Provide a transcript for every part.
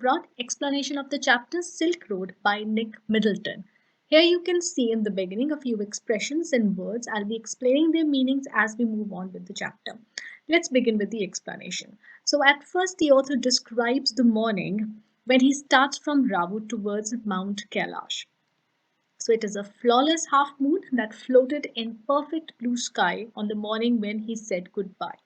brought explanation of the chapter Silk Road by Nick Middleton. Here you can see in the beginning a few expressions and words. I'll be explaining their meanings as we move on with the chapter. Let's begin with the explanation. So at first the author describes the morning when he starts from Ravu towards Mount Kailash. So it is a flawless half moon that floated in perfect blue sky on the morning when he said goodbye.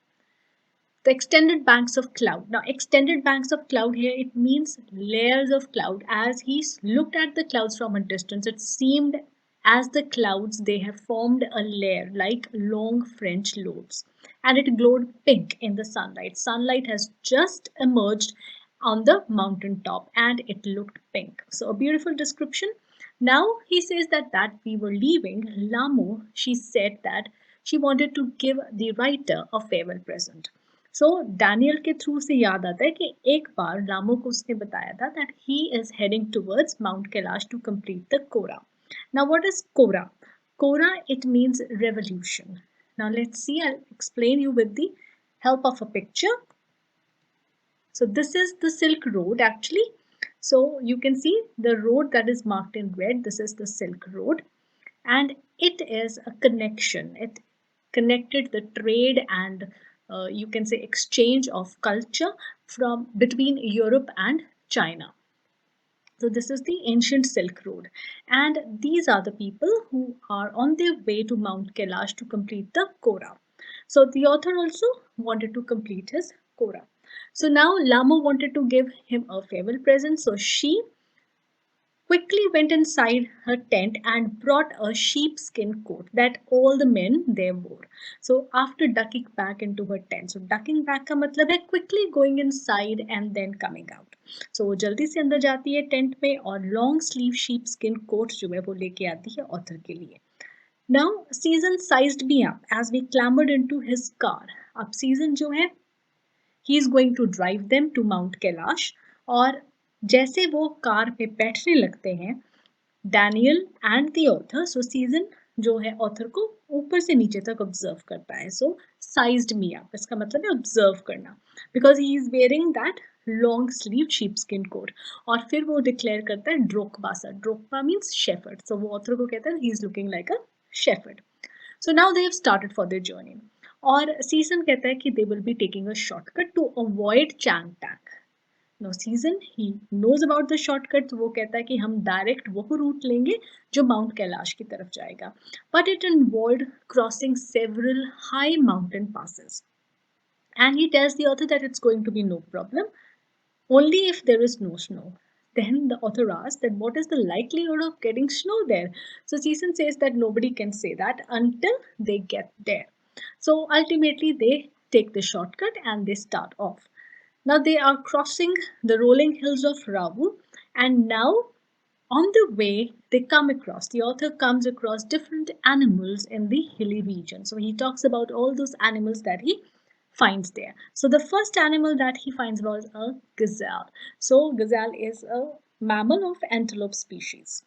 The extended banks of cloud. Now, extended banks of cloud here, it means layers of cloud. As he looked at the clouds from a distance, it seemed as the clouds, they have formed a layer like long French loaves. And it glowed pink in the sunlight. Sunlight has just emerged on the mountain top and it looked pink. So a beautiful description. Now he says that we were leaving, Lamo, she said that she wanted to give the writer a farewell present. So Daniel के through से याद आता है कि एक बार रामो को उसने बताया था that he is heading towards Mount Kailash to complete the kora. Now what is kora? Kora it means revolution. Now let's see, I'll explain you with the help of a picture. So this is the Silk Road actually. So you can see the road that is marked in red. This is the Silk Road and it is a connection. It connected the trade and you can say exchange of culture from between Europe and China. So this is the ancient Silk Road and these are the people who are on their way to Mount Kailash to complete the Kora. So the author also wanted to complete his Kora. So now Lamo wanted to give him a farewell present, so she quickly went inside her tent and brought a sheepskin coat that all the men there wore. So after ducking back into her tent, so ducking back का मतलब है quickly going inside and then coming out. So वो जल्दी से अंदर जाती है tent में और long sleeve sheepskin coat जो है वो लेके आती है ऑथर के लिए. Now Season sized me up as we clambered into his car. अब Season जो है he is going to drive them to Mount Kailash और जैसे वो कार पे बैठने लगते हैं Daniel and the author, so season जो है ऑथर को ऊपर से नीचे तक ऑब्जर्व करता है. सो साइज्ड मी अप इसका मतलब है ऑब्जर्व करना because he is wearing that long sleeve sheepskin coat और फिर वो डिक्लेयर करता है ड्रोकबासा. ड्रोकबा मीन्स शेफर्ड. सो वो ऑथर को कहता है he is looking like a shepherd. So now they have started for their journey और सीजन कहता है कि they will be taking a shortcut to avoid Chang Tang. No Tsetan he knows about the shortcut. वो कहता है कि हम डायरेक्ट वो रूट लेंगे जो माउंट कैलाश की तरफ जाएगा. But it involved crossing several high mountain passes and he tells the author that it's going to be no problem only if there is no snow. Then the author asks that what is the likelihood of getting snow there. So Season says that nobody can say that until they get there. So ultimately they take the shortcut and they start off. Now they are crossing the rolling hills of Ravu and now on the way they come across, the author comes across different animals in the hilly region. So he talks about all those animals that he finds there. So the first animal that he finds was a gazelle. So gazelle is a mammal of antelope species.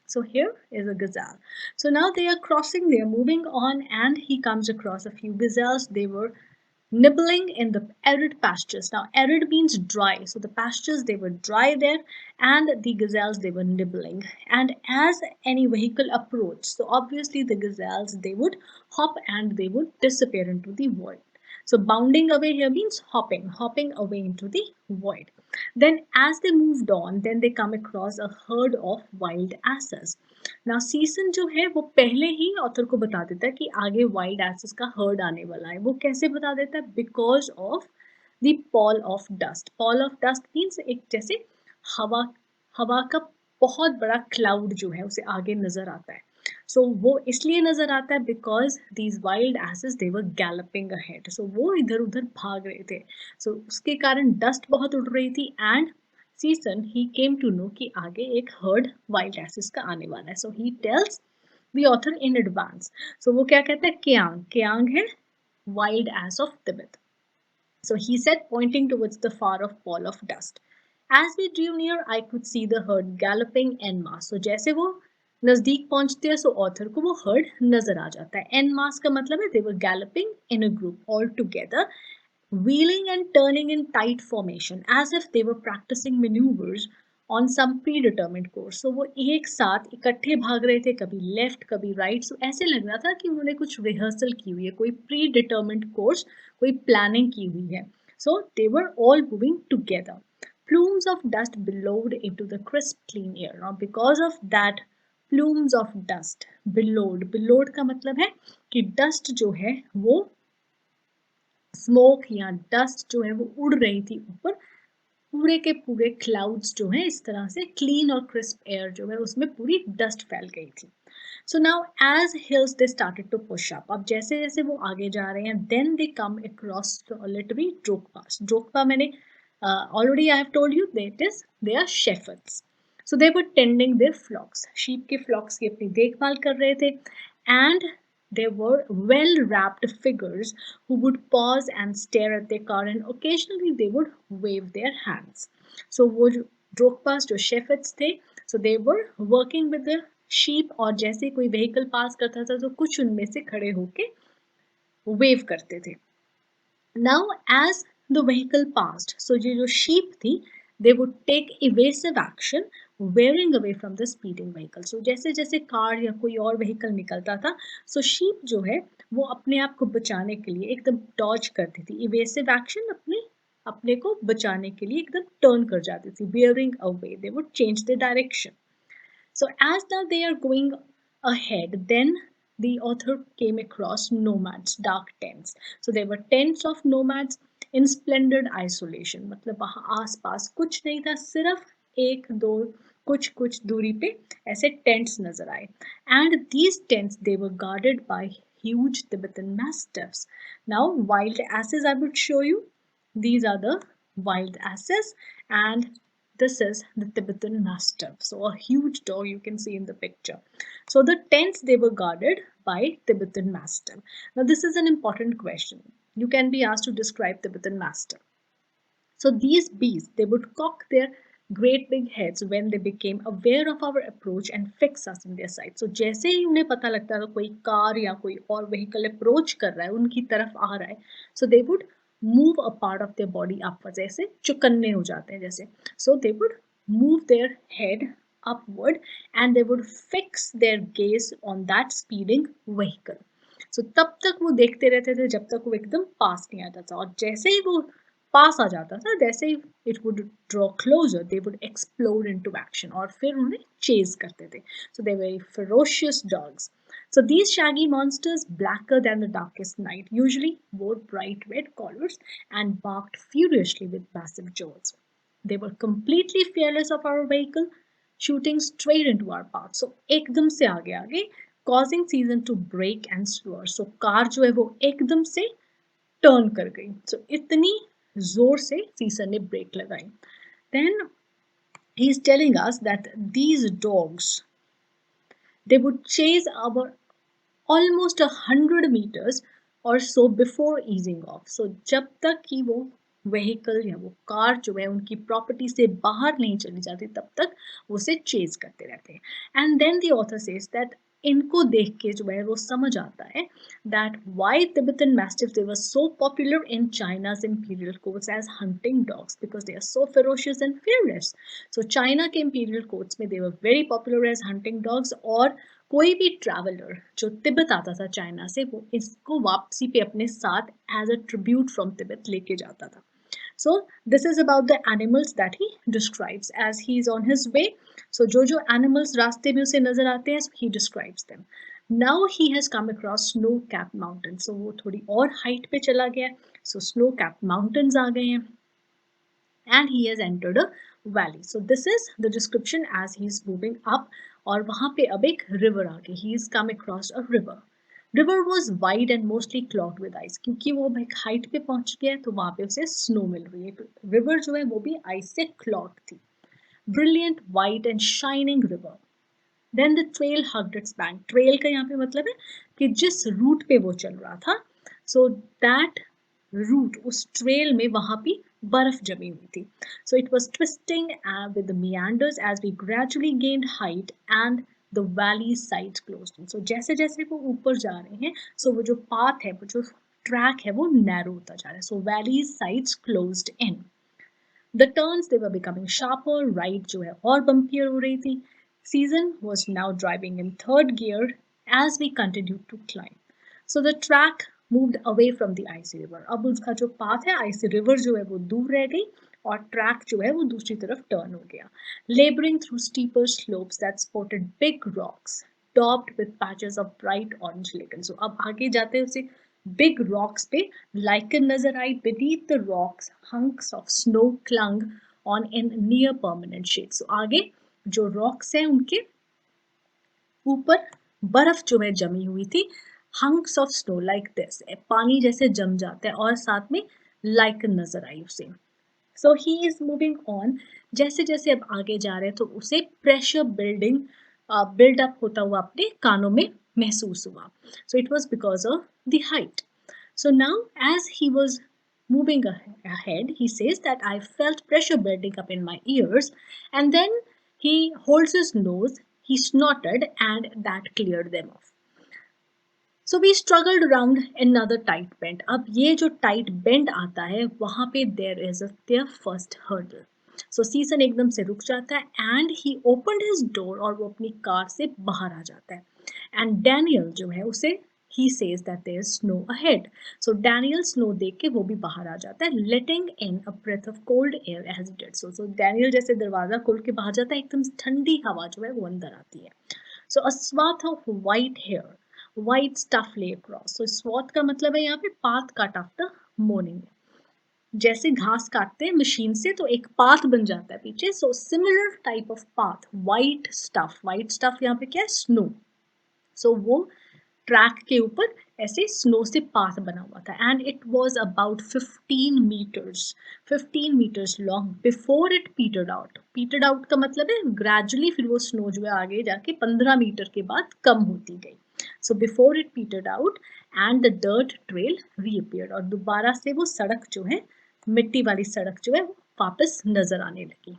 So here is a gazelle. So now they are crossing, they are moving on and he comes across a few gazelles. They were nibbling in the arid pastures. Now arid means dry, so the pastures they were dry there and the gazelles they were nibbling. And as any vehicle approached, so obviously the gazelles they would hop and they would disappear into the void. So bounding away here means hopping away into the void. Then as they moved on, then they come across a herd of wild asses. Now season जो है वो पहले ही author को बता देता है कि आगे वाइल्ड एसेस का हर्ड आने वाला है. वो कैसे बता देता है? Because of the Paul of dust. Paul of dust means एक जैसे हवा हवा का बहुत बड़ा क्लाउड जो है उसे आगे नजर आता है. सो वो इसलिए नजर आता है because these wild asses they were galloping ahead. So वो इधर उधर भाग रहे थे. सो उसके कारण डस्ट बहुत उड़ रही थी and Tsetan he came to know कि आगे एक हर्ड वाइल्ड एसेस का आने वाला है. So he tells the author in advance. So वो क्या कहता है? केयांग. केयांग है wild ass of Tibet. So he said, pointing towards the far off pall of dust. As we drew near, I could see the herd galloping en masse. So जैसे वो नजदीक पहुंचते हैं सो ऑथर को वो हर्ड नजर आ जाता है. En masse का मतलब है they were galloping in a group all together wheeling and turning in tight formation as if they were practicing maneuvers on some predetermined course. So वो एक साथ इकट्ठे भाग रहे थे, कभी लेफ्ट कभी राइट. सो ऐसे लग रहा था कि उन्होंने कुछ रिहर्सल की हुई है, कोई प्री डिटर्मिन्ड कोर्स, कोई प्लानिंग की हुई है. So they were all moving together. Plumes of dust billowed into the crisp clean air. Now because of that plumes of dust billowed का मतलब है कि dust जो है वो स्मोक या डस्ट जो है वो उड़ रही थी ऊपर. पूरे के पूरे क्लाउड्स जो है इस तरह से क्लीन और क्रिस्प एयर जो है उसमें पूरी डस्ट फैल गई थी. So now as hills they started to push up. अब जैसे जैसे वो आगे जा रहे हैं, then they come across solitary Drokpas. Drokpa मैंने already I have told you that is they are shepherds. So they were tending their flocks. Sheep के फ्लॉक्स की अपनी देखभाल कर रहे थे. And there were well-wrapped figures who would pause and stare at their car, and occasionally they would wave their hands. So वो जो ड्रोकपास जो शेफर्ड्स थे, so they were working with the sheep, और जैसे कोई vehicle पास करता था तो कुछ उनमें से खड़े होके wave करते थे. Now as the vehicle passed, so ये जो sheep थी, they would take evasive action veering away from the speeding vehicle. So जैसे जैसे कार या कोई और व्हीकल निकलता था, सो शीप जो है वो अपने आप को बचाने के लिए एकदम डॉज करती थी. इवेसिव एक्शन, अपने को बचाने के लिए एकदम टर्न कर जाती थी. Wearing away, they would change the direction. So as now they are going ahead, then the author came across nomads, dark tents. So there were tents of nomads in splendid isolation. मतलब वहाँ आसपास कुछ नहीं था, सिर्फ एक दो कुछ कुछ दूरी पे ऐसे tents नजर आए. And these tents, they were guarded by huge Tibetan mastiffs. Now wild asses I would show you. These are the wild asses, and this is the Tibetan Mastiff. So a huge dog you can see in the picture. So the tents, they were guarded by Tibetan Mastiff. Now this is an important question. You can be asked to describe Tibetan Mastiff. So these beasts, they would cock their great big heads when they became aware of our approach and fix us in their sight. So जैसे ही उन्हें पता लगता था कोई car या कोई और vehicle approach कर रहा है, उनकी तरफ आ रहा है, so they would move a part of their body upwards, ऐसे चुकन्ने हो जाते हैं जैसे. So they would move their head upward and they would fix their gaze on that speeding vehicle. So तब तक वो देखते रहते थे जब तक वो एकदम पास नहीं आता था, और जैसे ही वो पास आ जाता था, जैसे ही it would draw closer, they would explode into action, और फिर उन्हें चेज करते थे. So they very ferocious dogs. So these shaggy monsters, blacker than the darkest night, usually wore bright red collars and barked furiously with massive jaws. They were completely fearless of our vehicle, shooting straight into our path. So एकदम से आगे आगे, causing Season to break and swerve. So car जो है वो एकदम से turn कर गई. So इतनी जोर से सीसन ने ब्रेक लगाई. Then he is telling us that these dogs, they would chase our almost 100 meters or so before easing off. So जब तक कि वो व्हीकल या वो कार जो है उनकी प्रॉपर्टी से बाहर नहीं चली जाती, तब तक वो उसे चेज करते रहते हैं. And then the author says that इनको देख के जो है वो समझ आता है that why Tibetan Mastiffs, they were so popular in China's imperial courts as hunting dogs, because they are so ferocious and fearless. So China के imperial courts में they were very popular as hunting dogs, और कोई भी traveller जो तिब्बत आता था China से, वो इसको वापसी पे अपने साथ as a tribute from Tibet लेके जाता था. So this is about the animals that he describes as he is on his way. So जो animals रास्ते में उसे नजर आते हैं, he describes them. Now he has come across snow-capped mountains. So वो थोड़ी और height पे चला गया. So snow-capped mountains आ गए हैं. And he has entered a valley. So this is the description as he is moving up. और वहाँ पे अब एक river आ गई. He has come across a river. River was wide and mostly clogged with ice. क्योंकि वो एक height पे पहुँच गया है, तो वहाँ पे उसे snow मिल रही है. River जो है वो भी ice से clogged थी. Brilliant, white and shining river. Then the trail hugged its bank. Trail का यहाँ पे मतलब है कि जिस रूट पे वो चल रहा था, so that route, उस ट्रेल में वहाँ पे बर्फ जमी हुई थी. So it was twisting with the meanders as we gradually gained height and the valley sides closed in. So जैसे जैसे वो ऊपर जा रहे हैं, so वो जो path है, वो जो ट्रैक है वो नैरो होता जा रहा है. So valley sides closed in. The turns they were becoming sharper, right जो है और बम्पियर हो रही थी. Season was now driving in third gear as we continued to climb. So the track moved away from the icy river. अब उसका जो path है icy river जो है वो दूर रह गई और ट्रैक जो है वो दूसरी तरफ टर्न हो गया. Laboring through steeper slopes that sported big rocks, topped with patches of bright orange lichen. So अब आगे जाते उसे big rocks पे lichen नजर आई. Beneath the rocks hunks of snow clung on in near permanent shade. So आगे जो rocks हैं उनके ऊपर बर्फ जो है जमी हुई थी. hunks of snow like this, पानी जैसे जम जाता है और साथ में lichen नजर आई उसे. सो ही इज मूविंग ऑन. जैसे जैसे अब आगे जा रहे हैं तो उसे प्रेशर बिल्डअप होता हुआ अपने कानों में महसूस हुआ. सो it was because of the height. So now, as he was moving ahead, he says that I felt pressure building up in my ears, and then he holds his nose, he snorted, and that cleared them off. So we struggled around another tight bend. अब ये जो tight bend आता है वहाँ पे there is their first hurdle. So season एकदम से रुक जाता है and he opened his door और वो अपनी कार से बाहर आ जाता है. And Daniel जो है उसे he says that there is snow ahead. So Daniel snow देख के वो भी बाहर आ जाता है, letting in a breath of cold air as he did so. So Daniel जैसे दरवाजा खोल के बाहर जाता है, एकदम ठंडी हवा जो है वो अंदर आती है. So a swath of white hair, white stuff lay across. So swath का मतलब है यहाँ पे path cut after morning. जैसे घास काटते हैं मशीन से तो एक पाथ बन जाता है पीछे. So similar type of path. White stuff यहाँ पे क्या है? स्नो. सो वो ट्रैक के ऊपर ऐसे स्नो से पाथ बना हुआ था. And it was about 15 meters long before it petered out. Petered out का मतलब है ग्रेजुअली फिर वो स्नो जो है आगे जाके 15 मीटर के बाद कम होती गई. So before it petered out and the dirt trail reappeared. और दोबारा से वो सड़क जो है, मिट्टी वाली सड़क जो है वो वापस नजर आने लगी.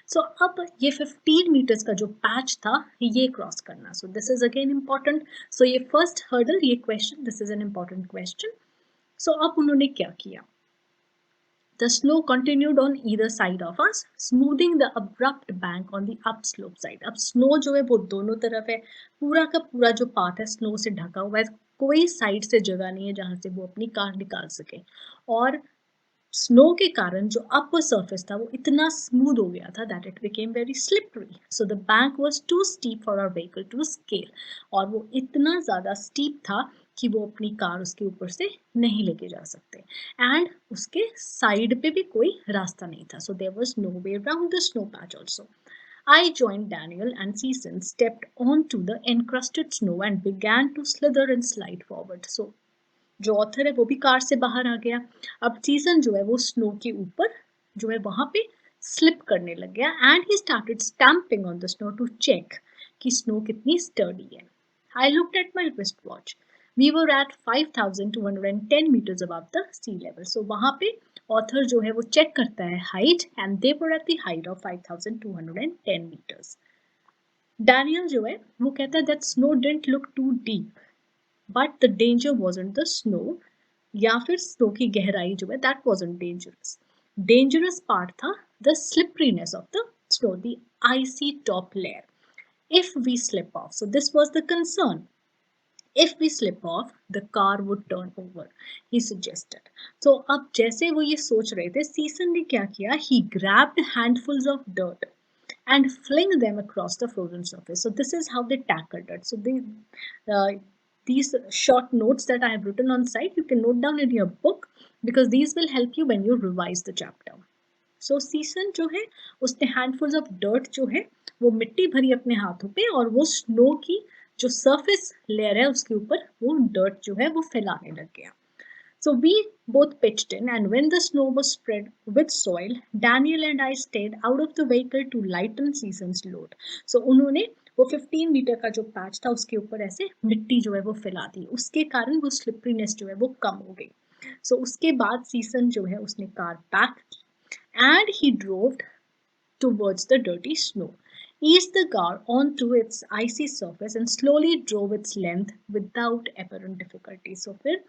सो अब ये 15 मीटर्स का जो पैच था ये क्रॉस करना. So this is again important. So ये फर्स्ट हर्डल, ये question, this is an important question. So अब उन्होंने क्या किया? The snow continued on either side of us, smoothing the abrupt bank on the upslope side. अब snow जो है वो दोनों तरफ है. पूरा का पूरा जो पाथ है स्नो से ढका हुआ है. कोई साइड से जगह नहीं है जहां से वो अपनी कार निकाल सके. और स्नो के कारण जो अपर सरफेस था वो इतना स्मूथ हो गया था that it became very slippery. So the bank was too steep for our vehicle to scale. और वो इतना ज़्यादा स्टीप था कि वो अपनी कार उसके ऊपर से नहीं लेके जा सकते. एंड उसके साइड पे भी कोई रास्ता नहीं था. So there was no way around the snow patch also. I joined Daniel and Season stepped onto the encrusted snow and began to slither and slide forward. So जो ऑथर है वो भी कार से बाहर आ गया. अब सीजन जो है वो स्नो के ऊपर जो है वहां पे स्लिप करने लग गया. And he started stamping on the snow to check कि स्नो कितनी स्टर्डी है. I looked at my wrist watch. We were at 5,210 metres above the sea level. So वहां पे ऑथर जो है वो चेक करता है height and they were at the height of 5,210 metres. Daniel जो है वो कहता है that snow didn't look too deep but the danger wasn't the snow, या फिर स्नो की गहराई जो है that wasn't dangerous. Dangerous part था the slipperiness of the snow, the icy top layer. If we slip off, so this was the concern. If we slip off, the car would turn over, he suggested. So अब जैसे वो ये सोच रहे थे, season ने क्या किया? He grabbed handfuls of dirt and fling them across the frozen surface. So this is how they tackled it. So uh, these short notes that I have written on site, you can note down in your book because these will help you when you revise the chapter. So season जो है उसने handfuls of dirt जो है वो मिट्टी भरी अपने हाथों पे और वो स्नो की जो सरफेस लेयर है उसके ऊपर वो dirt जो है वो फैलाने लग गया. So we both pitched in, and when the snow was spread with soil, Daniel and I stayed out of the vehicle to lighten Season's load. So उन्होंने वो 15 मीटर का जो पैच था उसके ऊपर ऐसे मिट्टी जो है वो फैला दी. उसके कारण वो स्लिपरीनेस जो है वो कम हो गई. So उसके बाद सीसन जो है उसने कार पैक की and he drove towards the dirty snow. eased the car onto its icy surface and slowly drove its length without apparent difficulty. So फिर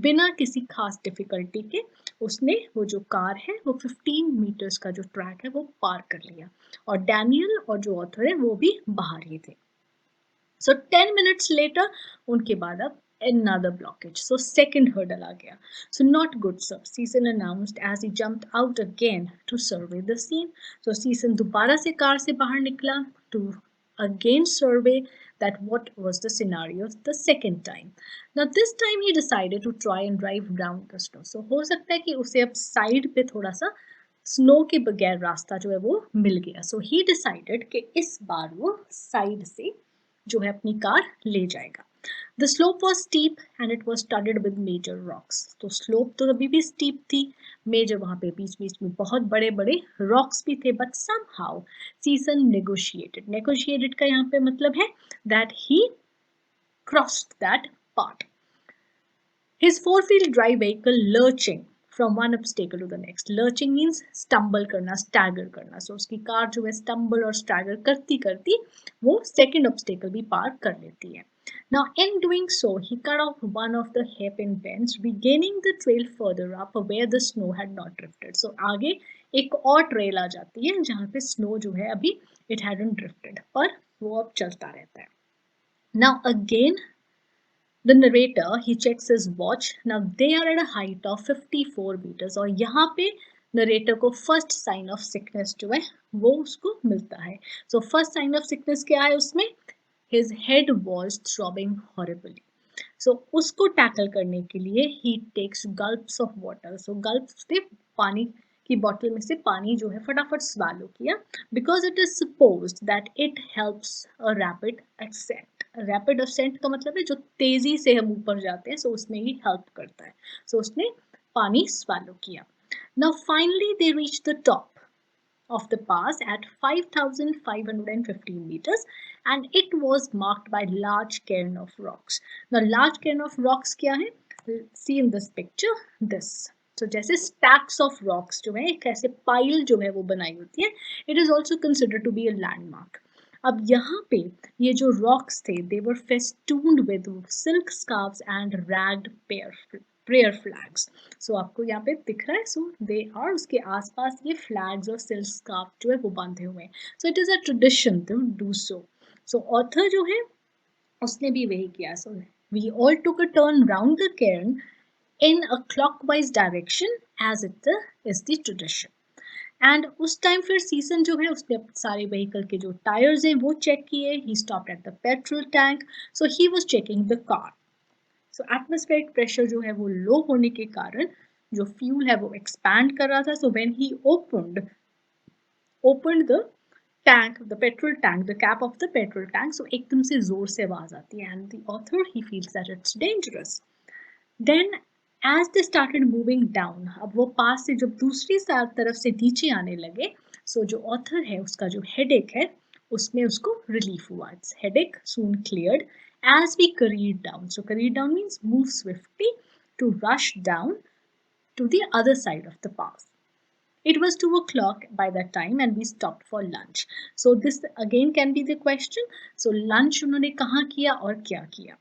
बिना किसी खास डिफिकल्टी के उसने वो जो कार है वो 15 मीटर्स का जो ट्रैक है वो पार कर लिया और डैनियल और जो ऑथर है वो भी बाहर ही थे. So 10 minutes later उनके बाद अब another blockage. So second hurdle आ गया. So not good, sir. Season announced as he jumped out again to survey the scene. So Season दोबारा से कार से बाहर निकला to again survey that what was the scenario the second time. Now this time he decided to try and drive around the snow. So हो सकता है कि उसे अब साइड पे थोड़ा सा स्नो के बगैर रास्ता जो है वो मिल गया. So he decided कि इस बार वो साइड से जो है अपनी कार ले जाएगा. The slope was steep and it was studded with major rocks. तो slope तो अभी भी steep थी, major वहाँ पे बीच बीच में बहुत बड़े बड़े rocks भी थे, but somehow Season negotiated का यहाँ पे मतलब है that he crossed that part. His four-wheel drive vehicle lurching from one obstacle to the next. Lurching means stumble करना, stagger करना. So उसकी कार जो है stumble और stagger करती करती वो second obstacle भी पार कर लेती है. Now in doing so, he cut off one of the hairpin bends, regaining the trail further up where the snow had not drifted. So आगे एक और trail आ जाती है जहाँ पे snow जो है अभी it hadn't drifted, पर वो अब चलता रहता है. Now again the narrator he checks his watch. Now they are at a height of 54 meters और यहाँ पे narrator को first sign of sickness जो है वो उसको मिलता है. So first sign of sickness क्या है उसमें? His head was throbbing horribly. So उसको टैकल करने के लिए he takes gulps of water. So gulps थे पानी की बॉटल में से पानी जो है फटाफट swallow किया because it is supposed that it helps a rapid ascent. Rapid ascent का मतलब है जो तेजी से हम ऊपर जाते हैं, सो उसमें ही हेल्प करता है. सो उसने पानी स्वालो किया. Now finally they reach the top of the pass at 5,515 meters and it was marked by large cairn of rocks. Now large cairn of rocks क्या है? See in this picture this. So जैसे stacks of rocks जो है एक ऐसे pile जो है वो बनाई होती है. It is also considered to be a landmark. अब यहाँ पे ये जो rocks थे they were festooned with silk scarves and ragged prayer flags. So आपको यहाँ पे दिख रहा है so they are उसके आसपास ये flags और silk scarf जो है वो बांधे हुए हैं. So it is a tradition to do so. So author जो है उसने भी वही किया. So we all took a turn round the cairn in a clockwise direction as it is the tradition. And उस टाइम फिर सीजन जो है उसने सारे व्हीकल के जो टायर्स हैं वो चेक किए. He stopped at the petrol tank so he was checking the car. So atmospheric pressure जो है वो लो होने के कारण जो फ्यूल है वो एक्सपैंड कर रहा था. So when he opened the tank the petrol tank the cap of the petrol tank so एकदम से जोर से आवाज आती है and the author he feels that it's dangerous. Then as they started moving down, अब वो पास से जब दूसरी तरफ से नीचे आने लगे सो जो ऑथर है उसका जो हेडेक है उसमें उसको रिलीफ हुआ. It's headache soon cleared as we careered down. So career down means move swiftly to rush down to the other side of the pass. It was 2 o'clock by that time and we stopped for lunch. So this again can be the question. So lunch उन्होंने कहाँ किया और क्या किया?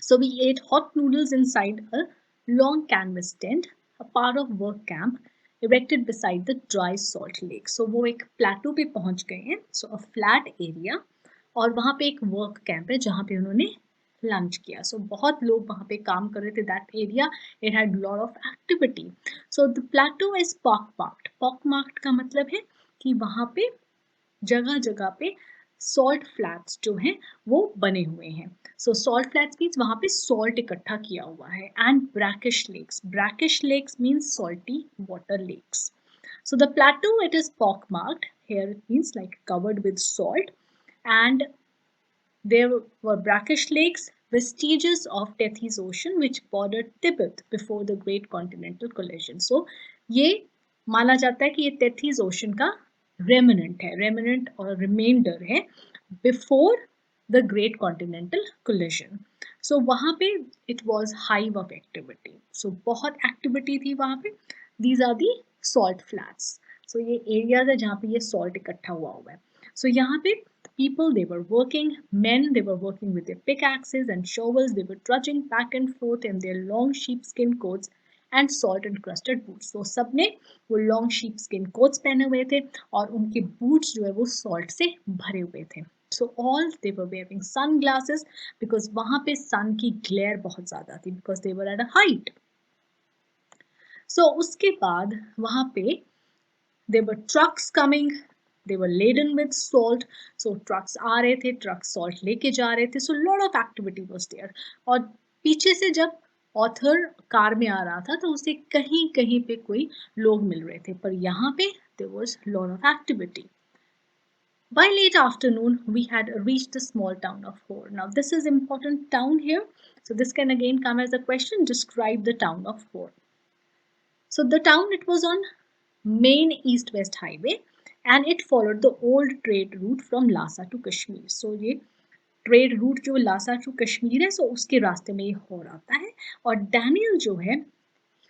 So we ate hot noodles inside a long canvas tent, a part of work camp erected beside the dry salt lake. So वो एक plateau पे पहुंच गए हैं. So a flat area और वहाँ पे एक work camp है जहाँ पे उन्होंने लंच किया. So बहुत लोग वहाँ पे काम कर रहे थे. That area it had lot of activity. So the plateau is pockmarked. Pockmarked का मतलब है कि वहाँ पे जगह जगह पे सॉल्ट फ्लैट्स जो हैं वो बने हुए हैं. सो सॉल्ट फ्लैट्स मीन्स वहाँ पे सॉल्ट इकट्ठा किया हुआ है. And brackish lakes means salty water lakes. So the plateau it is pockmarked. Here it means like covered with salt. And there were brackish lakes, vestiges of Tethys Ocean which bordered Tibet before the Great Continental Collision. So ये माना जाता है कि ये Tethys Ocean का remnant और remainder है before the Great Continental Collision. So वहाँ पे it was hive of activity. So बहुत activity थी वहाँ पे. These are the salt flats. So ये areas है जहाँ पे ये salt इकट्ठा हुआ है. So यहाँ पे people, they were working, men, they were working with their pickaxes and shovels, they were trudging back and forth in their long sheepskin coats and salt encrusted boots. So सबने वो long sheepskin coats पहने हुए थे और उनके boots जो है वो salt से भरे हुए थे. So all they were wearing sunglasses because वहाँ पे sun की glare बहुत ज़्यादा थी because they were at a height. So उसके बाद वहाँ पे there were trucks coming, they were laden with salt. So trucks आ रहे थे, trucks salt लेके जा रहे थे. So lot of activity was there. और पीछे से जब ऑथर कार में आ रहा था तो उसे कहीं कहीं पे कोई लोग मिल रहे थे, पर यहाँ पे there was lot of activity. By late afternoon, we had reached the small town of Hor. Now, this is important town here. So this can again come as a question. Describe the town of Hor. So the town, it was on main east-west highway and it followed the old trade route from Lhasa to Kashmir. So ये trade route जो Lasa to Kashmir है, सो उसके रास्ते में ये horror आता है. और डैनियल जो है,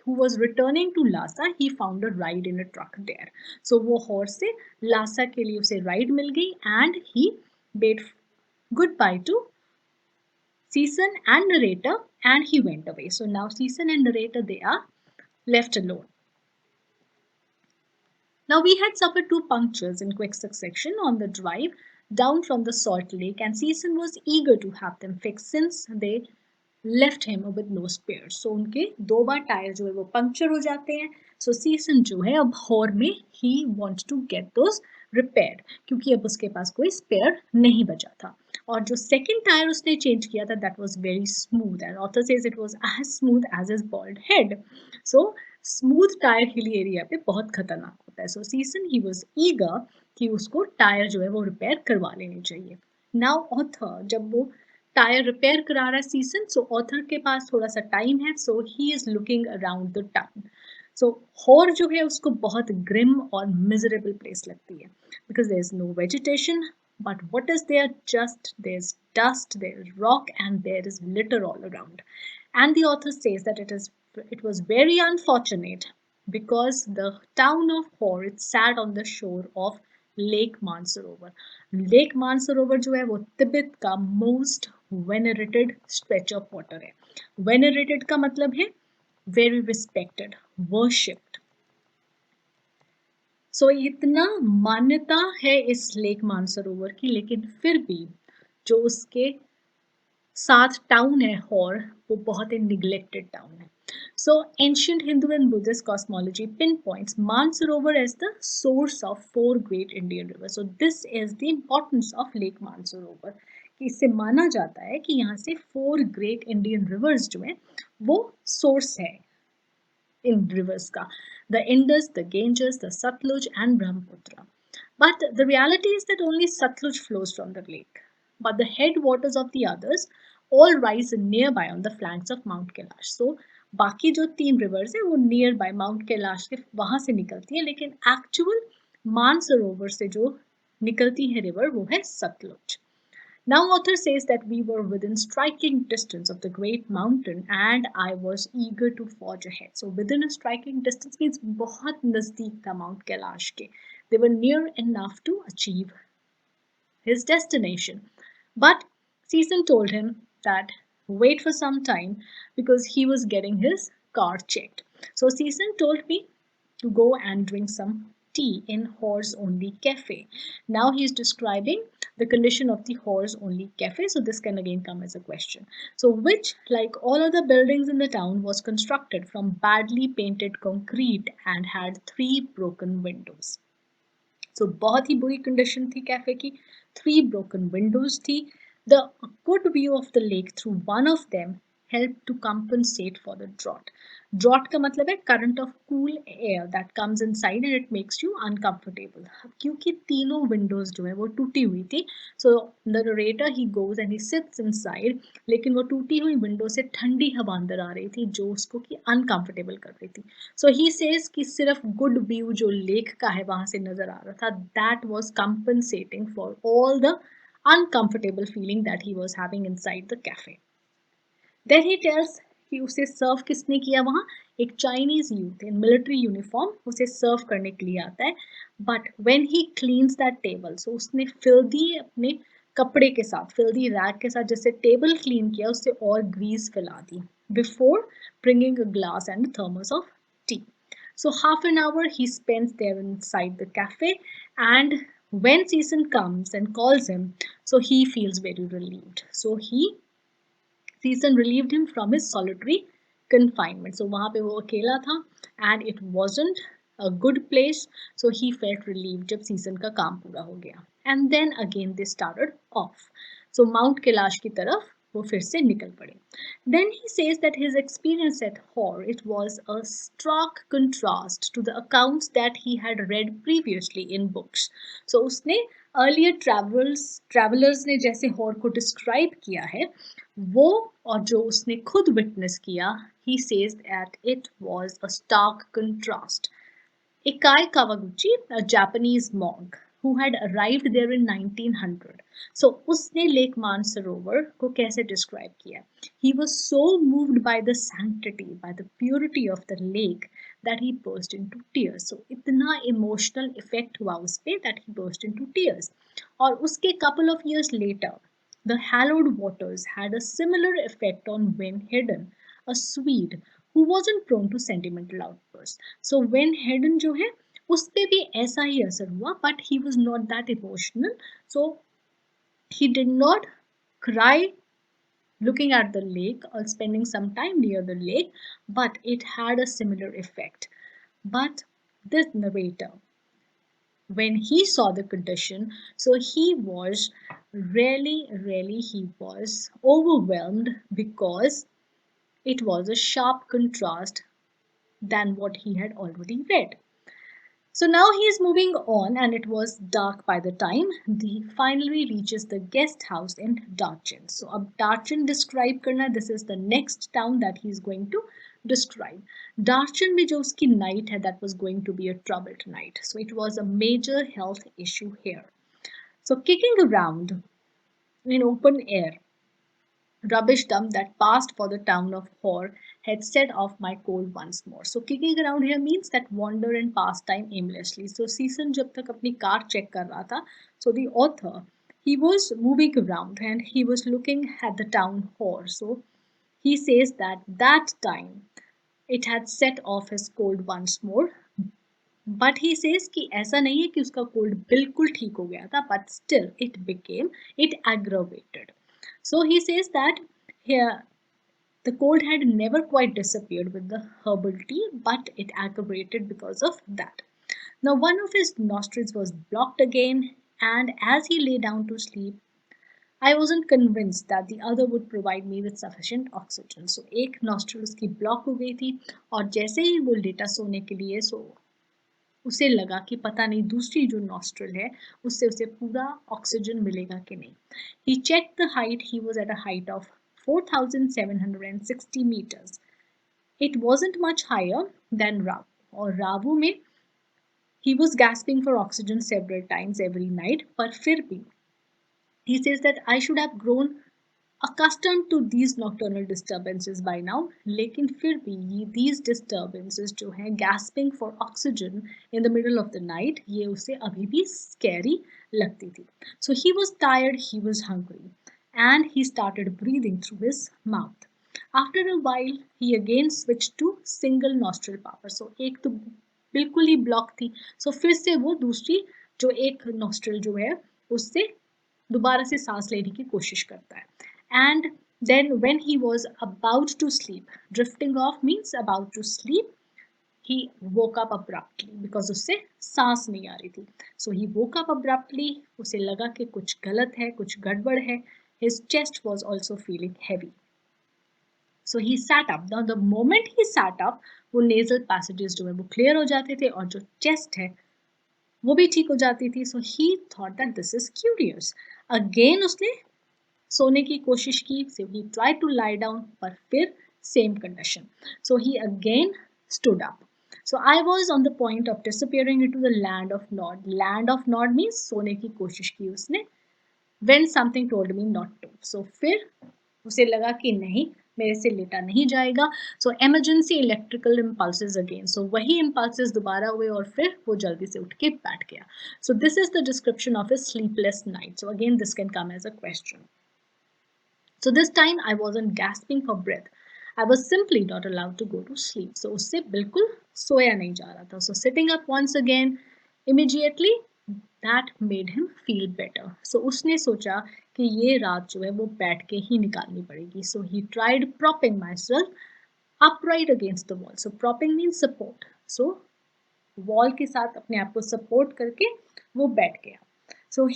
who was returning to Lhasa, he found a ride in a truck there. So वो हॉर्स से लासा के लिए उसे राइड मिल गई and he bade goodbye to Season and narrator and he went away. So now Season and narrator, they are left alone. Now we had suffered two punctures in quick succession on the drive down from the Salt Lake and Season was eager to have them fixed since they left him with no spares. So उनके दो बार tyre जो है वो puncture हो जाते हैं. So Season जो है अब हॉर में he wants to get those repaired क्योंकि अब उसके पास कोई स्पेयर नहीं बचा था. और जो सेकंड टायर उसने चेंज किया था that was very smooth and author says it was as smooth as his bald head. So smooth tyre hilly area पे बहुत खतरनाक होता है. सो सीसन ही वाज ईगर कि उसको टायर जो है वो रिपेयर करवा लेनी चाहिए. नाउ ऑथर जब वो टायर रिपेयर करा रहा है सीसन, सो ऑथर के पास थोड़ा सा टाइम है, so he is looking around the town. So Hor जो है उसको बहुत ग्रिम और मिजरेबल प्लेस लगती है because there is no vegetation, but what is there, just there is dust, there is rock, and there is litter all around. And the author says that it was very unfortunate because the town of Hor, it sat on the shore of Lake Mansarovar. Lake Mansarovar जो है वो तिब्बत का most venerated stretch of water है. Venerated का मतलब है very respected, worshipped. So इतना मान्यता है इस लेक मानसरोवर की, लेकिन फिर भी जो उसके साथ टाउन है हॉर, वो बहुत ही निग्लेक्टेड टाउन है. So ancient Hindu and Buddhist cosmology pinpoints Mansarovar as the source of four great Indian rivers. So this is the importance of Lake Mansarovar. कि इससे माना जाता है कि यहाँ से four great Indian rivers जो हैं वो source है इन rivers का. The Indus, the Ganges, the Satluj and Brahmaputra. But the reality is that only Satluj flows from the lake. But the headwaters of the others all rise nearby on the flanks of Mount Kailash. So बाकी जो तीन reverse है वो near by mount Kailash के वहां से निकलती है, लेकिन एक्चुअल मानसरोवर से जो निकलती है रिवर वो है Sutlej. Now author says that we were within striking distance of the great mountain and I was eager to forge ahead. So within a striking distance means बहुत नजदीक था माउंट कैलाश के. They were near enough to achieve his destination. But Season told him that wait for some time because he was getting his car checked. So Season told me to go and drink some tea in Horse Only Cafe. Now he is describing the condition of the Horse Only Cafe. So this can again come as a question. So which, like all other buildings in the town, was constructed from badly painted concrete and had 3 broken windows. So बहुत ही बुरी condition थी cafe की. 3 broken windows थी. The good view of the lake through one of them helped to compensate for the drought. Drought का मतलब है current of cool air that comes inside and it makes you uncomfortable. क्योंकि तीनों windows जो है वो टूटी हुई थी, so the narrator he goes and he sits inside, लेकिन वो टूटी हुई window से ठंडी हवा अंदर आ रही थी जो उसको कि uncomfortable कर रही थी. So he says कि सिर्फ good view जो lake का है वहां से नजर आ रहा था, that was compensating for all the uncomfortable feeling that he was having inside the cafe. Then he tells कि उसे सर्व किसने किया वहाँ, एक Chinese youth in military uniform उसे सर्व करने के लिए आता है, but when he cleans that table, so उसने फिल्दी अपने कपड़े के साथ, फिल्दी रैग के साथ जैसे टेबल क्लीन किया, उससे और ग्रीस फैला दी before bringing a glass and a thermos of tea. So half an hour he spends there inside the cafe, and when Season comes and calls him, so he feels very relieved. So Season relieved him from his solitary confinement. So वहाँ पे वो अकेला था and it wasn't a good place. So he felt relieved जब Season का काम पूरा हो गया. And then again they started off. So Mount Kailash की तरफ वो फिर से निकल पड़े. Then he says that his experience at Hor, it was a stark contrast to the accounts that he had read previously in books. So उसने earlier travelers ने जैसे हॉर को डिस्क्राइब किया है, वो और जो उसने खुद विटनेस किया, he says that it was a stark contrast. Ikai Kawaguchi, a Japanese monk who had arrived there in 1900. So उसने लेक मानसरोवर को कैसे डिस्क्राइब किया? He was so moved by the sanctity, by the purity of the lake that he burst into tears. So इतना emotional effect हुआ उस पे that he burst into tears. और उसके couple of years later, the hallowed waters had a similar effect on Win Hedden, a Swede who wasn't prone to sentimental outbursts. So Win Hedden जो है उस पे भी ऐसा ही असर हुआ, but he was not that emotional. So he did not cry looking at the lake or spending some time near the lake, but it had a similar effect. But this narrator, when he saw the condition, so he was really he was overwhelmed because it was a sharp contrast than what he had already read. So now he is moving on, and it was dark by the time he finally reaches the guest house in Darchin. So अब Darchin describe करना, this is the next town that he is going to describe. Darchin में जो उसकी night है, that was going to be a troubled night. So it was a major health issue here. So kicking around in open air, rubbish dump that passed for the town of Hor had set off my cold once more. So kicking around here means that wander and pass time aimlessly. So Season जब तक अपनी car check कर रहा था, so the author, he was moving around and he was looking at the town Hor. So he says that that time it had set off his cold once more. But he says कि ऐसा नहीं है कि उसका cold बिल्कुल ठीक हो गया था, but still it aggravated. So he says that here the cold had never quite disappeared with the herbal tea, but it aggravated because of that. Now one of his nostrils was blocked again, and as he lay down to sleep, I wasn't convinced that the other would provide me with sufficient oxygen. So एक nostril उसकी block हो गई थी, और जैसे ही वो लेटा सोने के लिए, so उसे लगा कि पता नहीं दूसरी जो नॉस्ट्रल है उससे उसे पूरा ऑक्सीजन मिलेगा कि नहीं. He checked the height. He was at a height of 4,760 meters. It wasn't much higher than Ravu. और रावू में he was gasping for oxygen several times every night, पर फिर भी he says that I should have grown accustomed to these nocturnal disturbances by now, लेकिन फिर भी ये these disturbances जो हैं gasping for oxygen in the middle of the night, ये उसे अभी भी scary लगती थी. So he was tired, he was hungry, and he started breathing through his mouth. After a while, he again switched to single nostril power. So एक तो बिल्कुल ही block थी, so फिर से वो दूसरी जो एक nostril जो है उससे दोबारा से सांस लेने की कोशिश करता है. And then when he was about to sleep, drifting off means about to sleep, he woke up abruptly because उससे सांस नहीं आ रही थी. So he woke up abruptly, उसे लगा कि कुछ गलत है, कुछ गड़बड़ है. His chest was also feeling heavy. So he sat up. Now the moment he sat up, वो nasal passages जो है वो clear हो जाते थे, और जो chest है वो भी ठीक हो जाती थी. So he thought that this is curious. Again उसने सोने की कोशिश की. So he tried to lie down, पर फिर same condition. So he again stood up. So I was on the point of disappearing into the land of Nod. Land of Nod means सोने की कोशिश की उसने, when something told me not to. So फिर उसे लगा कि नहीं, मेरे से लेटा नहीं जाएगा. सो इमरजेंसी इलेक्ट्रिकल इम्पल्सेस अगेन. सो वही इम्पल्सेस दोबारा हुए और फिर वो जल्दी से उठ के बैठ गया. So this is the description of a sleepless night. So again this can come as a question. So this time I wasn't gasping for breath. I was simply not allowed to go to sleep. So उससे बिल्कुल सोया नहीं जा रहा था. So sitting up once again, immediately that made him feel better. So उसने सोचा कि ये रात जो है वो बैठ के ही निकालनी पड़ेगी. So he tried propping myself upright against the wall. So propping means support. So wall के साथ अपने आप को सपोर्ट करके वो बैठ गया. So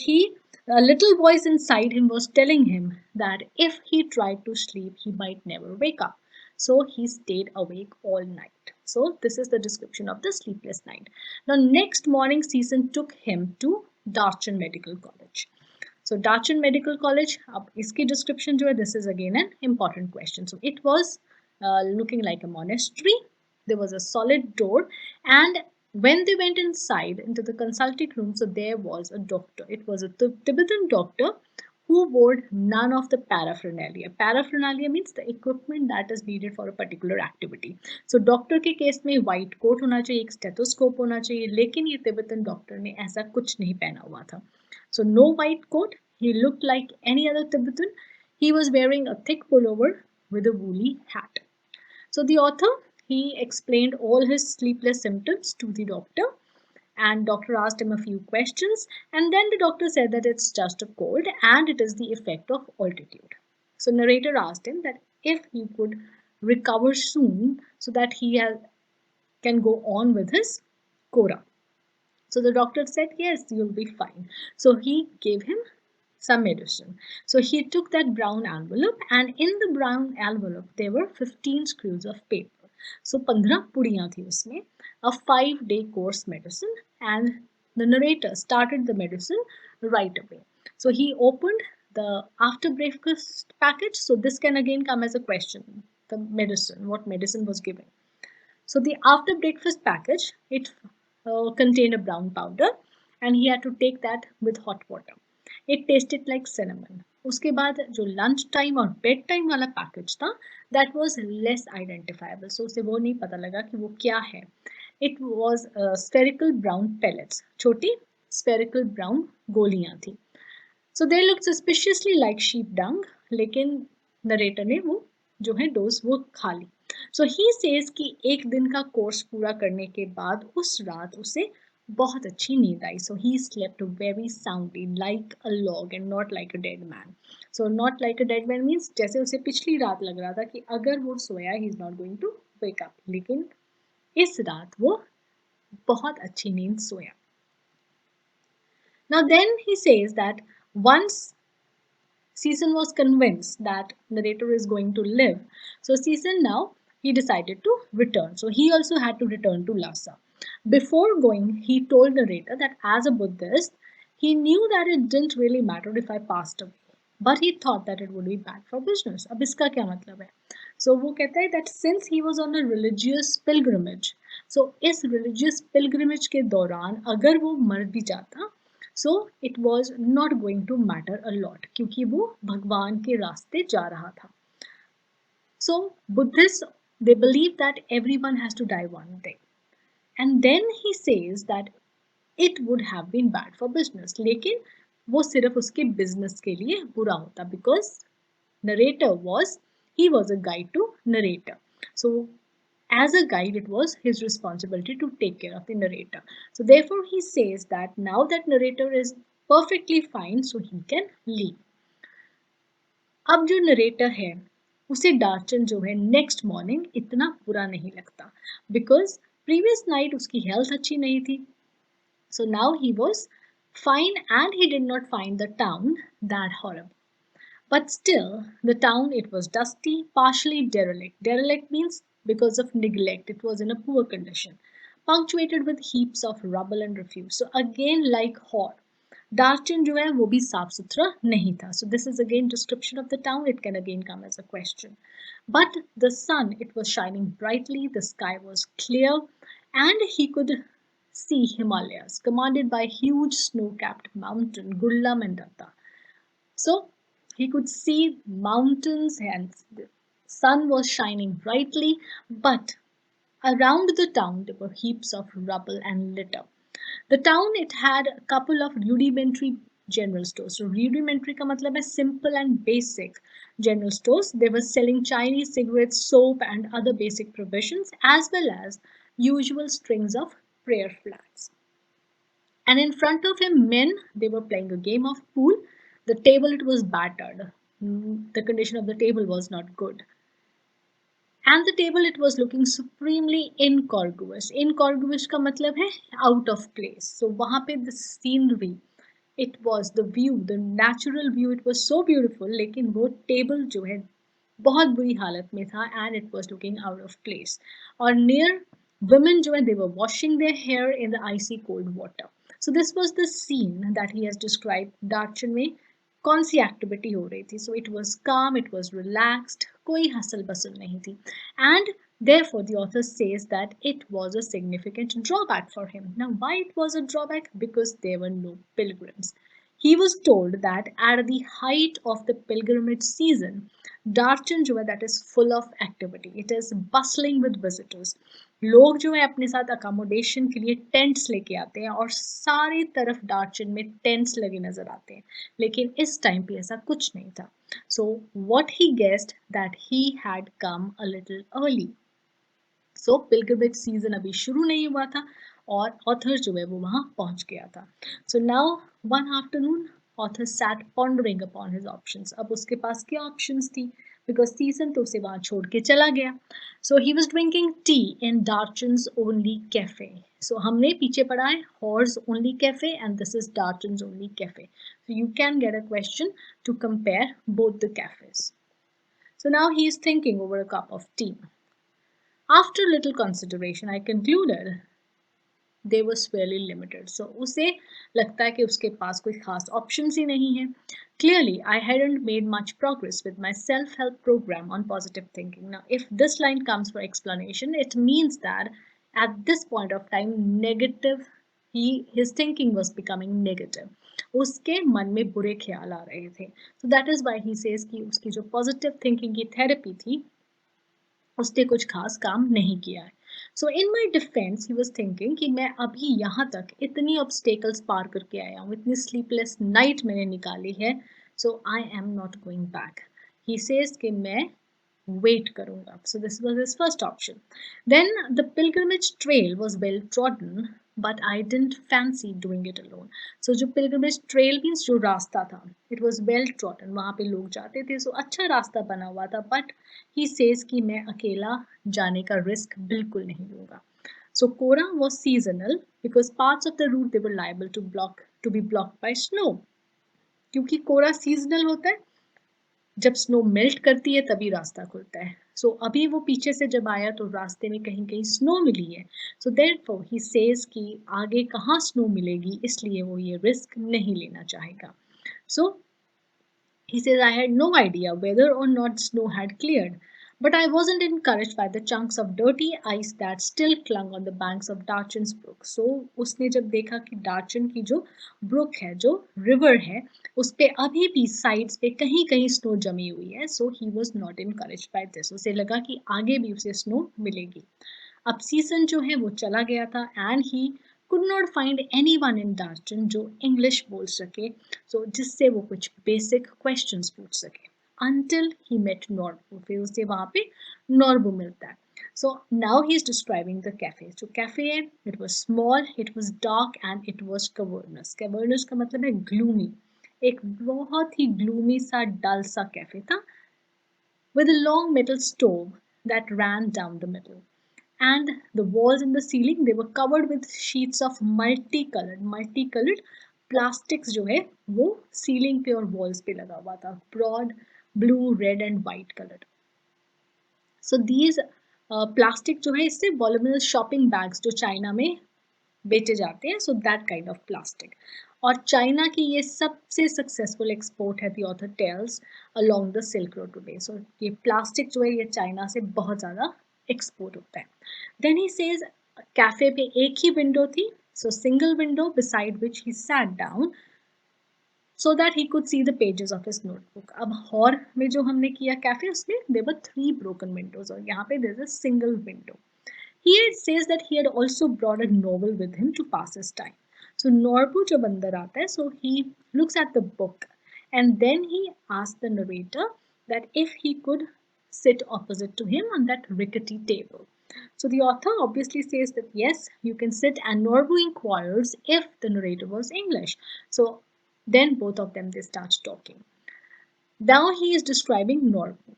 a little voice inside him was telling him that if he tried to sleep, he might never wake up. So he stayed awake all night. So this is the description of the sleepless night. Now next morning, Season took him to Darchen Medical College. So Darchen Medical College, अब इसकी description जो है, this is again an important question. So it was looking like a monastery. There was a solid door, and when they went inside into the consulting room, so there was a doctor. It was a Tibetan doctor who wore none of the paraphernalia. Paraphernalia means the equipment that is needed for a particular activity. So doctor के case में white coat होना चाहिए, एक stethoscope होना चाहिए, लेकिन ये Tibetan doctor ने ऐसा कुछ नहीं पहना हुआ था. So no white coat. He looked like any other Tibetan. He was wearing a thick pullover with a woolly hat. So the author, he explained all his sleepless symptoms to the doctor, and doctor asked him a few questions, and then the doctor said that it's just a cold and it is the effect of altitude. So narrator asked him that if he could recover soon so that can go on with his Kora. So the doctor said, yes, you'll be fine. So he gave him some medicine. So he took that brown envelope, and in the brown envelope there were 15 screws of paper. So 15 पुड़ियाँ थी उसमें, a 5-day course medicine, and the narrator started the medicine right away. So he opened the after breakfast package. So this can again come as a question. The medicine, what medicine was given. So the after breakfast package, it contained a brown powder, and he had to take that with hot water. It tasted like cinnamon. उसके बाद जो lunch time और bed time वाला package था, that was less identifiable. So उसे वो नहीं पता लगा कि वो क्या है. It was spherical brown pellets. छोटी spherical brown गोलियां थी. So they looked suspiciously like sheep dung, लेकिन नरेटर ने वो जो है डोज वो खा ली. So he says कि एक दिन का कोर्स पूरा करने के बाद उस रात उसे बहुत अच्छी नींद आई. So he slept very soundly like a log and not like a dead man. So not like a dead man means जैसे उसे पिछली रात लग रहा था कि अगर वो सोया he is not going to wake up. लेकिन इस रात वो बहुत अच्छी नींद सोया. Now then he says that once Season was convinced that narrator is going to live, so Season now he decided to return. So he also had to return to Lhasa. Before going, he told narrator that as a Buddhist, he knew that it didn't really matter if I passed away, but he thought that it would be bad for business. अब इसका क्या मतलब है? So वो कहता है that since he was on a religious pilgrimage, so इस religious pilgrimage के दौरान अगर वो मर भी जाता, so it was not going to matter a lot क्योंकि वो भगवान के रास्ते जा रहा था. So Buddhist they believe that everyone has to die one day, and then he says that it would have been bad for business. लेकिन वो सिर्फ उसके बिजनेस के लिए बुरा होता because narrator was he was a guide to narrator. So as a guide, it was his responsibility to take care of the narrator. So therefore he says that now that narrator is perfectly fine, so he can leave. अब जो narrator है उसे डार्चन जो है next morning इतना बुरा नहीं लगता बिकॉज प्रीवियस नाइट उसकी हेल्थ अच्छी नहीं थी. So now he was fine and he did not find the town that horrible. But still, the town, it was dusty, partially derelict. Derelict means because of neglect. It was in a poor condition, punctuated with heaps of rubble and refuse. So again, like Hor, Darchin जो है वो भी साफ सुथरा नहीं था. So this is again description of the town. It can again come as a question. But the sun, it was shining brightly. The sky was clear, and he could see Himalayas commanded by huge snow-capped mountain Gullam and Datta. So he could see mountains and Sun was shining brightly, but around the town there were heaps of rubble and litter. The town, it had a couple of rudimentary general stores. So rudimentary का मतलब है simple and basic general stores. They were selling Chinese cigarettes, soap and other basic provisions as well as usual strings of prayer flags. And in front of him, men, they were playing a game of pool. The table, it was battered. The condition of the table was not good. And the table, it was looking supremely incongruous. Incongruous का मतलब है out of place. So वहाँ पे the scenery, it was the view, the natural view, it was so beautiful. लेकिन वो table जो है बहुत बुरी हालत में था and it was looking out of place. और near women जो है they were washing their hair in the icy cold water. So this was the scene that he has described. Darchan में कौन सी एक्टिविटी हो रही थी. सो इट वॉज काम, it was relaxed, कोई हसल बसल नहीं थी. And therefore the author says that it was a significant drawback for him. Now why it was a drawback? Because there were no pilgrims. He was told that at the height of the pilgrimage season, Darchan जो है that is full of activity. It is bustling with visitors. लोग जो है अपने साथ accommodation के लिए tents लेके आते हैं और सारी तरफ डार्चन में टेंट्स लगे नजर आते हैं. लेकिन इस टाइम पे ऐसा कुछ नहीं था. So what he guessed that he had come a little early. So pilgrimage season अभी शुरू नहीं हुआ था और ऑथर जो है वो वहां पहुंच गया था. So now one afternoon author sat pondering upon his options. अब उसके पास क्या ऑप्शंस थी, बिकॉज सीजन तो उसे वहां छोड़ के चला गया. So he was drinking tea in Darchen's only cafe. So हमने पीछे पढ़ा है Hor's only cafe and this is Darchen's only cafe. So you can get a question to compare both the cafes. So now he is thinking over a cup of tea. After little consideration, I concluded they were fairly limited. So उसे लगता है कि उसके पास कोई खास options ही नहीं है. Clearly, I hadn't made much progress with my self-help program on positive thinking. Now, if this line comes for explanation, it means that at this point of time, his thinking was becoming negative. उसके मन में बुरे ख्याल आ रहे थे. So that is why he says कि उसकी जो positive thinking की therapy थी, उसने कुछ खास काम नहीं किया है. सो इन माई डिफेंस ही वॉज थिंकिंग कि मैं अभी यहाँ तक इतनी ऑब्स्टेकल्स पार करके आया हूँ, इतनी स्लीपलेस नाइट मैंने निकाली है. So I am not going back. He says कि मैं वेट करूंगा. So this was his first option. Then the pilgrimage trail was well trodden but I didn't fancy doing it alone. So जो pilgrimage trail means जो रास्ता था, it was well trodden, वहाँ पे लोग जाते थे, so अच्छा रास्ता बना हुआ था, but he says कि मैं अकेला जाने का risk बिल्कुल नहीं लूँगा. So Kora was seasonal because parts of the route they were liable to be blocked by snow. क्योंकि कोरा सीजनल होता है, जब स्नो मेल्ट करती है तभी रास्ता खुलता है. सो अभी वो पीछे से जब आया तो रास्ते में कहीं कहीं स्नो मिली है. सो देयरफॉर ही सेज कि आगे कहाँ स्नो मिलेगी, इसलिए वो ये रिस्क नहीं लेना चाहेगा. सो he says, I had no idea whether or not snow had cleared, but I wasn't encouraged by the chunks of dirty ice that still clung on the banks of Darchan's brook. So उसने जब देखा कि Darchan की जो brook है, जो river है, उस पे अभी भी sides पे कहीं कहीं snow जमी हुई है. So he was not encouraged by this. उसे लगा कि आगे भी उसे snow मिलेगी. अब सीजन जो है वो चला गया था and he could not find anyone in Darchan जो English बोल सके, so जिससे वो कुछ basic questions पूछ सके. Until he met Norbu, फिर उसे वहाँ पे Norbu मिलता है. So now he is describing the cafe. जो cafe है, it was small, it was dark and it was cavernous. Cavernous का मतलब है gloomy. एक बहुत ही gloomy सा dull सा cafe था with a long metal stove that ran down the middle. And the walls and the ceiling they were covered with sheets of multicolored plastics जो है वो ceiling पे और walls पे लगा हुआ था, broad blue red and white colored. So these plastic जो है इससे voluminous shopping bags जो चाइना में बेचे जाते हैं, so that kind of plastic. और चाइना की ये सबसे सक्सेसफुल एक्सपोर्ट है, the author tells, along the silk road today. So ये प्लास्टिक जो है ये चाइना से बहुत ज़्यादा एक्सपोर्ट होता है. देन ही सेज कैफे पे एक ही विंडो थी, सो single window beside which he sat down. so that he could see the pages of his notebook. अब हॉर में जो हमने किया कैफे उसमें there were 3 broken windows और यहाँ पे there's a single window. Here it says that he had also brought a novel with him to pass his time. So Norbu जब अंदर आता है, so he looks at the book and then he asks the narrator that if he could sit opposite to him on that rickety table. So the author obviously says that yes, you can sit, and Norbu inquires if the narrator was English. So then both of them they start talking. Now he is describing Norbu.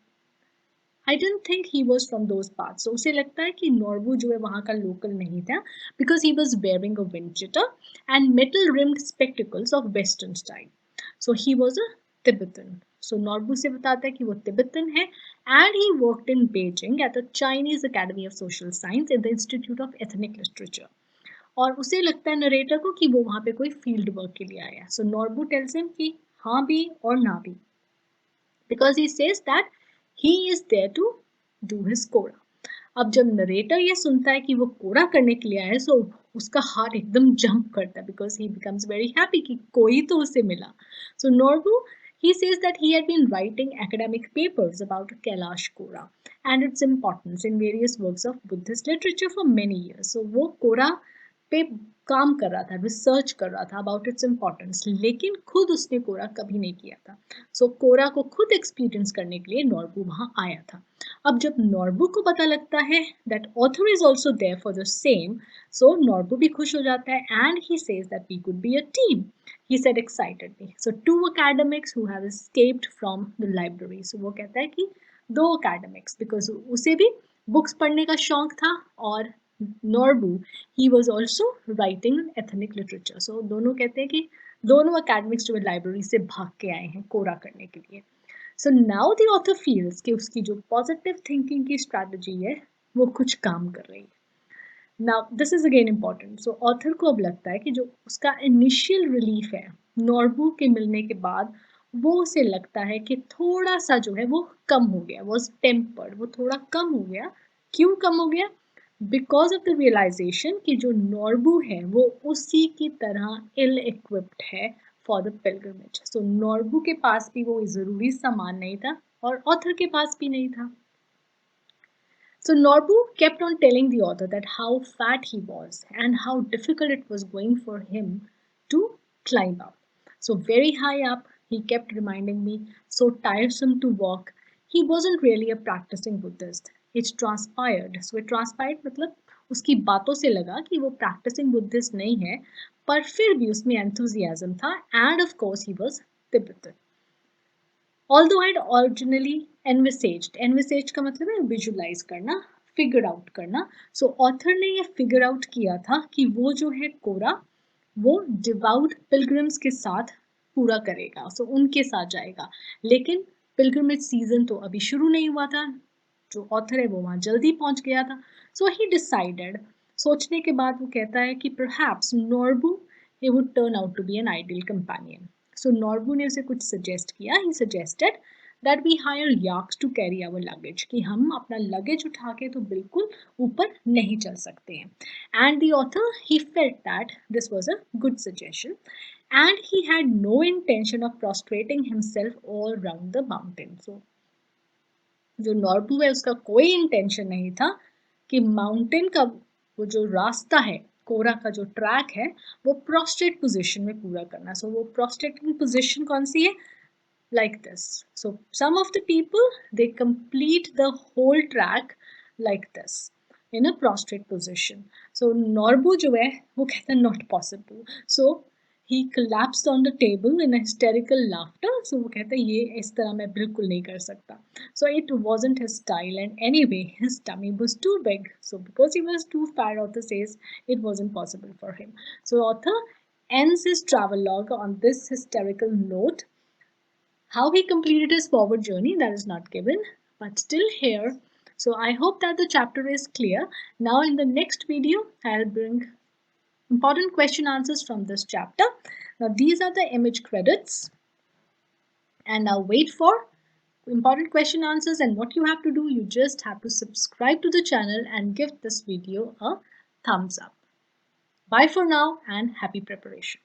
I didn't think he was from those parts. So उसे लगता है कि नॉर्बू जो है वहाँ का local नहीं था because he was wearing a wind chitter and metal rimmed spectacles of western style. So he was a Tibetan. So Norbu से बताता है कि वो तिब्बतन है and he worked in Beijing at the Chinese Academy of Social Science in the Institute of Ethnic Literature. और उसे लगता है नरेटर को कि वो वहाँ पे कोई फील्ड वर्क के लिए आया है. So नॉर्बू tells him कि हाँ भी और ना भी, because he says that he is there to do his कोरा. अब जब नरेटर ये सुनता है कि वो कोरा करने के लिए आया है, सो उसका हार्ट एकदम जंप करता है because he becomes very happy कि कोई तो उसे मिला. सो Norbu he says that he had been writing academic papers about Kailash Kora and its importance in various works of Buddhist literature for many years. So वो कोरा पे काम कर रहा था, रिसर्च कर रहा था अबाउट इट्स इम्पोर्टेंस, लेकिन खुद उसने कोरा कभी नहीं किया था. सो कोरा को खुद एक्सपीरियंस करने के लिए नॉर्बू वहाँ आया था. अब जब नॉर्बू को पता लगता है that author is also there for the same, so Norbu भी खुश हो जाता है and he says that we could be a team. He said excitedly. So two academics who have escaped from the library. So वो कहता है कि दो academics because उसे भी बुक्स पढ़ने का शौक था और Norbu, he was also writing ethnic literature. So दोनों कहते हैं कि दोनों academics जो है लाइब्रेरी से भाग के आए हैं कोरा करने के लिए. So now the author feels कि उसकी जो positive thinking की strategy है वो कुछ काम कर रही है. Now this is again important. So author को अब लगता है कि जो उसका initial relief है नॉर्बू के मिलने के बाद, वो उसे लगता है कि थोड़ा सा जो है वो कम हो गया, was tempered, वो थोड़ा कम हो गया. क्यों कम हो गया? बिकॉज ऑफ द रियलाइजेशन कि जो नॉर्बू है वो उसी की तरह इल इक्विप्ड है फॉर द पिलग्रिमेज. सो नॉर्बू के पास भी वो ज़रूरी सामान नहीं था और ऑथर के पास भी नहीं था. So Norbu kept on telling the author that how fat he was and how difficult it was going for him to climb up. So very high up, he kept reminding me, so tiresome to walk. He wasn't really a practicing Buddhist. It transpired. So it transpired मतलब उसकी बातों से लगा कि वो practicing Buddhist नहीं है, पर फिर भी उसमें enthusiasm था and of course he was Tibetan. Although I'd originally envisaged का मतलब है visualize करना, figure out करना. So author ने ये figure out किया था कि वो जो है कोरा वो devout pilgrims के साथ पूरा करेगा, so उनके साथ जाएगा. लेकिन pilgrimage season तो अभी शुरू नहीं हुआ था, जो ऑथर है वो वहाँ जल्दी पहुँच गया था. So he decided, सोचने के बाद वो कहता है कि perhaps Norbu he would turn out to be an ideal companion. So Norbu ने उसे कुछ सजेस्ट किया. He suggested that we hire yaks to carry our luggage, कि हम अपना लगेज उठा के तो बिल्कुल ऊपर नहीं चल सकते हैं. And the author he felt that this was a good suggestion and he had no intention of prostrating himself all round the mountain. So जो नॉर्बू है उसका कोई इंटेंशन नहीं था कि माउंटेन का वो जो रास्ता है, कोरा का जो ट्रैक है, वो प्रोस्ट्रेट पोजीशन में पूरा करना. सो वो प्रोस्ट्रेटिंग पोजीशन कौन सी है? Like this. So some of the people they complete the whole track like this in a prostrate position. So Norbu जो है वो कहता है not possible. So he collapsed on the table in a hysterical laughter. So वो कहता है ये इस तरह मैं बिल्कुल नहीं कर सकता. So it wasn't his style and anyway his tummy was too big. So because he was too fat, author says it wasn't possible for him. So author ends his travelogue on this hysterical note. How he completed his forward journey, that is not given, but still here. So I hope that the chapter is clear. Now in the next video, I'll bring important question answers from this chapter. Now these are the image credits. And now wait for important question answers, and what you have to do, you just have to subscribe to the channel and give this video a thumbs up. Bye for now and happy preparation.